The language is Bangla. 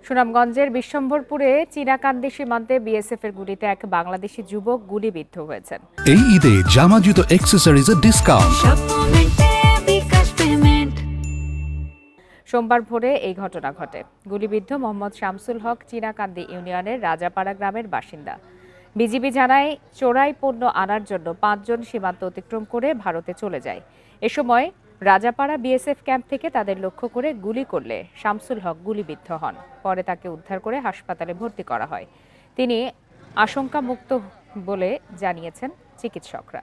সুনামগঞ্জের বিশ্বম্ভরপুরে চীনাকান্দি সীমান্তে বিএসএফ এর গুলিতে এক বাংলাদেশি যুবক গুলিবিদ্ধ হয়েছেন। এই ঈদে জামা জুতো অ্যাকসেসরিজের ডিসকাউন্ট। সোমবার ভোরে এই ঘটনা ঘটে। গুলিবিদ্ধ মোহাম্মদ শামসুল হক চীনাকান্দি ইউনিয়নের রাজাপাড়া গ্রামের বাসিন্দা। বিজিবি জানায় চোরাই পণ্য আনার জন্য 5 জন সীমান্ত অতিক্রম করে ভারতে চলে যায়। এ সময় রাজাপাড়া বিএসএফ ক্যাম্প থেকে তাদের লক্ষ্য করে গুলি করলে শামসুল হক গুলিবিদ্ধ হন। পরে তাকে উদ্ধার করে হাসপাতালে ভর্তি করা হয়। তিনি আশঙ্কামুক্ত বলে জানিয়েছেন চিকিৎসকরা।